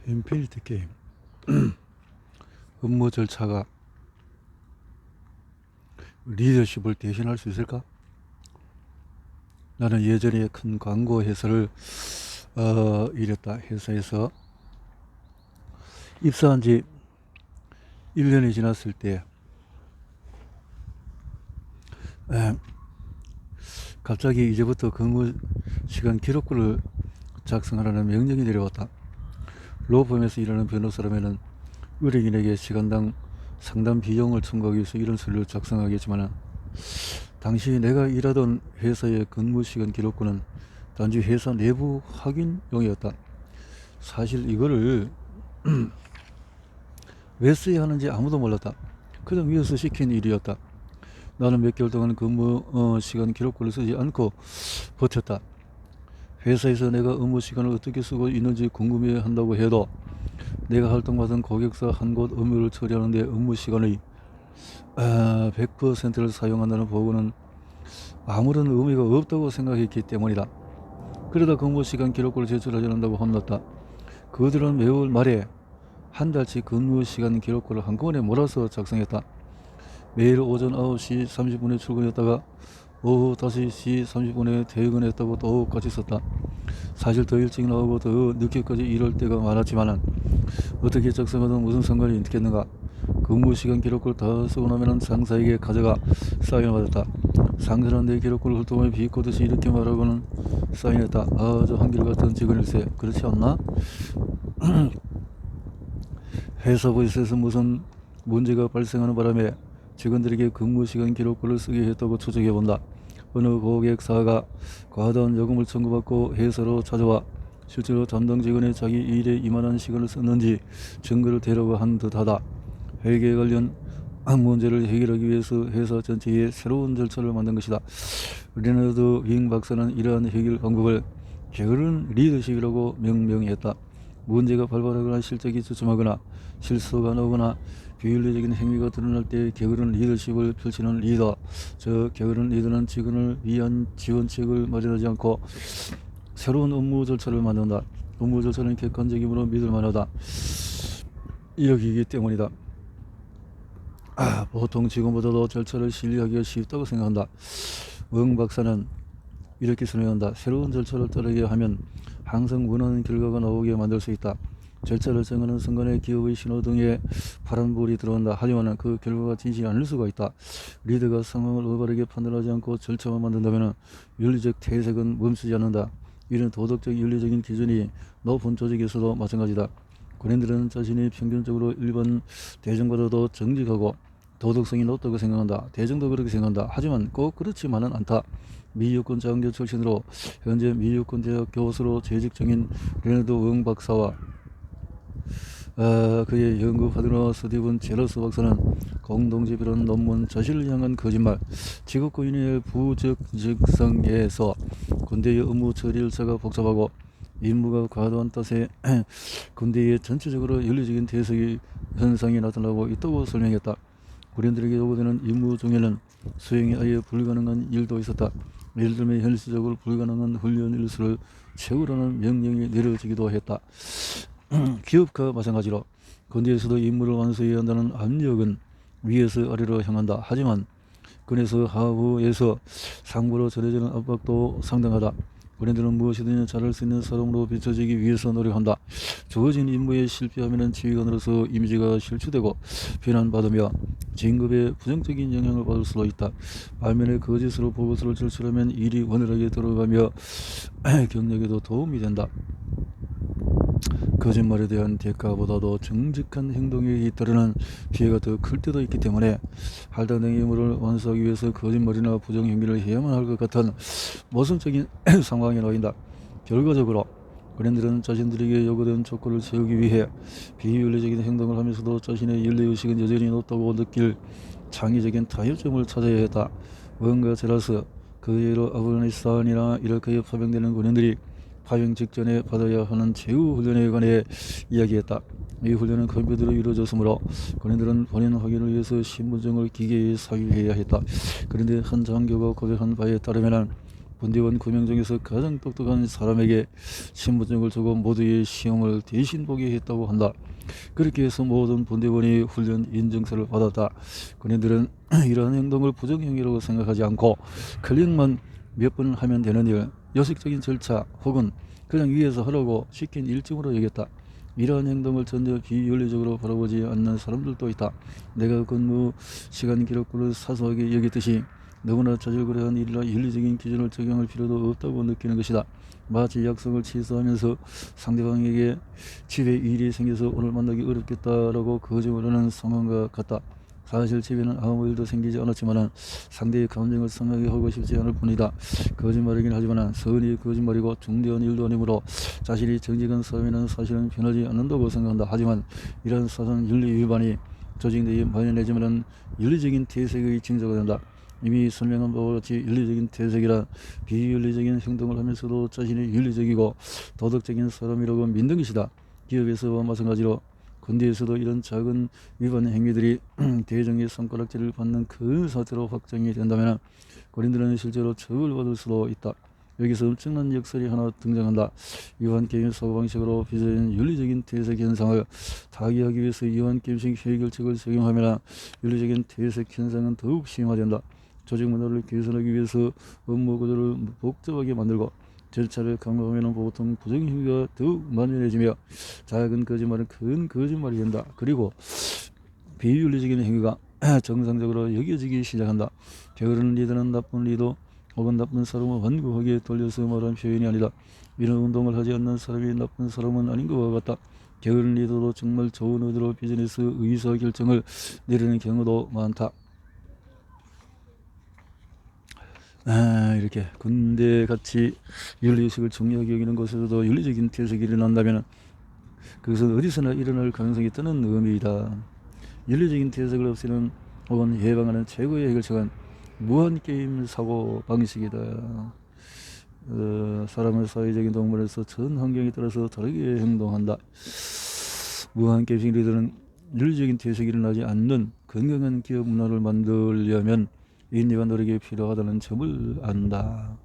인피니티 게임 업무 절차가 리더십을 대신할 수 있을까? 나는 예전에 큰 광고 회사를 일했다. 회사에서 입사한 지 1년이 지났을 때 갑자기 이제부터 근무 시간 기록부를 작성하라는 명령이 내려왔다. 로펌에서 일하는 변호사라면 의뢰인에게 시간당 상담 비용을 청구하기 위해서 이런 서류를 작성하겠지만, 당시 내가 일하던 회사의 근무시간 기록부는 단지 회사 내부 확인용이었다. 사실 이거를 왜 써야 하는지 아무도 몰랐다. 그냥 위에서 시킨 일이었다. 나는 몇 개월 동안 근무 시간 기록부를 쓰지 않고 버텼다. 회사에서 내가 업무 시간을 어떻게 쓰고 있는지 궁금해 한다고 해도 내가 활동받은 고객사 한 곳 업무를 처리하는 데 업무 시간의 100%를 사용한다는 보고는 아무런 의미가 없다고 생각했기 때문이다. 그러다 근무 시간 기록부를 제출하지 않는다고 혼났다. 그들은 매월 말에 한 달치 근무 시간 기록부를 한꺼번에 몰아서 작성했다. 매일 오전 9시 30분에 출근했다가 오후 5시 30분에 퇴근했다고 똑같이 썼다. 사실 더 일찍 나오고 더 늦게까지 일할 때가 많았지만 어떻게 작성하든 무슨 상관이 있겠는가. 근무시간 기록을 다 쓰고 나면 상사에게 가져가 사인을 받았다. 상사는 내 기록을 훑어보며 비꼬듯이 이렇게 말하고는 사인했다. 아주 한결같은 직원일세. 그렇지 않나? 회사 부에서 무슨 문제가 발생하는 바람에 직원들에게 근무시간 기록부를 쓰게 했다고 추정해본다. 어느 고객사가 과다한 요금을 청구받고 회사로 찾아와 실제로 담당 직원이 자기 일에 이만한 시간을 썼는지 증거를 대라고 한 듯하다. 회계 관련 문제를 해결하기 위해서 회사 전체에 새로운 절차를 만든 것이다. 레너드 윙 박사는 이러한 해결 방법을 게으른 리더십이라고 명명했다. 문제가 발발하거나 실적이 주춤하거나 실수가 나오거나 비윤리적인 행위가 드러날 때 게으른 리더십을 펼치는 리더, 저 게으른 리더는 직원을 위한 지원책을 마련하지 않고 새로운 업무 절차를 만든다. 업무 절차는 객관적이므로 믿을만하다. 여기이기 때문이다. 보통 직원보다도 절차를 신뢰하기가 쉽다고 생각한다. 응 박사는 이렇게 설명한다. 새로운 절차를 따르게 하면 항상 원하는 결과가 나오게 만들 수 있다. 절차를 정하는 순간에 기업의 신호등에 파란불이 들어온다. 하지만 그 결과가 진실이 아닐 수가 있다. 리더가 상황을 올바르게 판단하지 않고 절차만 만든다면 윤리적 태색은 멈추지 않는다. 이런 도덕적 윤리적인 기준이 높은 조직에서도 마찬가지다. 군인들은 자신이 평균적으로 일반 대중보다도 정직하고 도덕성이 높다고 생각한다. 대중도 그렇게 생각한다. 하지만 꼭 그렇지만은 않다. 미 육군 장교 출신으로 현재 미 육군 대학 교수로 재직 중인 레너드 응 박사와 그의 연구 파트너 스티븐 제러스 박사는 공동집이라는 논문 자신을 향한 거짓말, 직업군인의 부적직성에서 군대의 업무 처리 절차가 복잡하고 임무가 과도한 탓에 군대에 전체적으로 윤리적인 대석이 현상이 나타나고 있다고 설명했다. 군인들에게 요구되는 임무 중에는 수행이 아예 불가능한 일도 있었다. 예를 들면 현실적으로 불가능한 훈련 일수를 채우라는 명령이 내려지기도 했다. 기업과 마찬가지로 군대에서도 임무를 완수해야 한다는 압력은 위에서 아래로 향한다. 하지만 군에서 하부에서 상부로 전해지는 압박도 상당하다. 군인들은 무엇이든 잘할 수 있는 사람으로 비춰지기 위해서 노력한다. 주어진 임무에 실패하면 지휘관으로서 이미지가 실추되고 비난받으며 진급에 부정적인 영향을 받을 수도 있다. 반면에 거짓으로 보고서를 제출하면 일이 원활하게 들어가며 경력에도 도움이 된다. 거짓말에 대한 대가보다도 정직한 행동에 잇따르는 피해가 더 클 때도 있기 때문에 할당된 임무를 완수하기 위해서 거짓말이나 부정행위를 해야만 할 것 같은 모순적인 상황에 놓인다. 결과적으로 군인들은 자신들에게 요구된 조건을 채우기 위해 비윤리적인 행동을 하면서도 자신의 윤리의식은 여전히 높다고 느낄 창의적인 타협점을 찾아야 했다. 뭔가 제라스, 그 예로 아프가니스탄이나 이라크에 파병되는 군인들이 파병 직전에 받아야 하는 최후 훈련에 관해 이야기했다. 이 훈련은 컴퓨터로 이루어졌으므로 군인들은 본인 확인을 위해서 신분증을 기계에 삽입해야 했다. 그런데 한 장교가 고백한 바에 따르면 군대원 9명 중에서 가장 똑똑한 사람에게 신분증을 주고 모두의 시험을 대신 보게 했다고 한다. 그렇게 해서 모든 군대원이 훈련 인증서를 받았다. 군인들은 이러한 행동을 부정행위라고 생각하지 않고 클릭만 몇 번 하면 되는 일, 요식적인 절차 혹은 그냥 위에서 하라고 시킨 일정으로 여겼다. 이러한 행동을 전혀 비윤리적으로 바라보지 않는 사람들도 있다. 내가 근무 시간 기록부를 사소하게 여겼듯이 너무나 자질구레한 일이라 윤리적인 기준을 적용할 필요도 없다고 느끼는 것이다. 마치 약속을 취소하면서 상대방에게 집에 일이 생겨서 오늘 만나기 어렵겠다라고 거짓말하는 상황과 같다. 사실 집에는 아무 일도 생기지 않았지만 상대의 감정을 상하게 하고 싶지 않을 뿐이다. 거짓말이긴 하지만 선의 거짓말이고 중대한 일도 아니므로 자신이 정직한 사람이라는 사실은 변하지 않는다고 생각한다. 하지만 이러한 사소한 윤리 위반이 조직 내에 만연해지면 윤리적인 퇴색의 징조가 된다. 이미 설명한 바와 같이 윤리적인 퇴색이란 비윤리적인 행동을 하면서도 자신이 윤리적이고 도덕적인 사람이라고 믿는 것이다. 기업에서와 마찬가지로 군대에서도 이런 작은 위반 행위들이 대정의 손가락질을 받는 큰 사태로 확정이 된다면 군인들은 실제로 처벌받을 수도 있다. 여기서 엄청난 역설이 하나 등장한다. 이완게임 사고방식으로 빚어진 윤리적인 퇴색 현상을 타개하기 위해서 이완게임식 해결책을 적용하면 윤리적인 퇴색 현상은 더욱 심화된다. 조직 문화를 개선하기 위해서 업무 구조를 복잡하게 만들고 절차를 강화하면 보통 부정행위가 더욱 만연해지며 작은 거짓말은 큰 거짓말이 된다. 그리고 비윤리적인 행위가 정상적으로 여겨지기 시작한다. 게으른 리더는 나쁜 리더 혹은 나쁜 사람을 완고하게 돌려서 말한 표현이 아니다. 이런 운동을 하지 않는 사람이 나쁜 사람은 아닌 것과 같다. 게으른 리더도 정말 좋은 의도로 비즈니스 의사결정을 내리는 경우도 많다. 이렇게 군대같이 윤리의식을 중요하게 여기는 곳에서도 윤리적인 퇴색이 일어난다면 그것은 어디서나 일어날 가능성이 있다는 의미이다. 윤리적인 퇴색을 없애는 혹은 예방하는 최고의 해결책은 무한게임 사고 방식이다. 사람은 사회적인 동물에서 전 환경에 따라서 다르게 행동한다. 무한게임 리더는 윤리적인 퇴색이 일어나지 않는 건강한 기업 문화를 만들려면 인내와 노력이 필요하다는 점을 안다.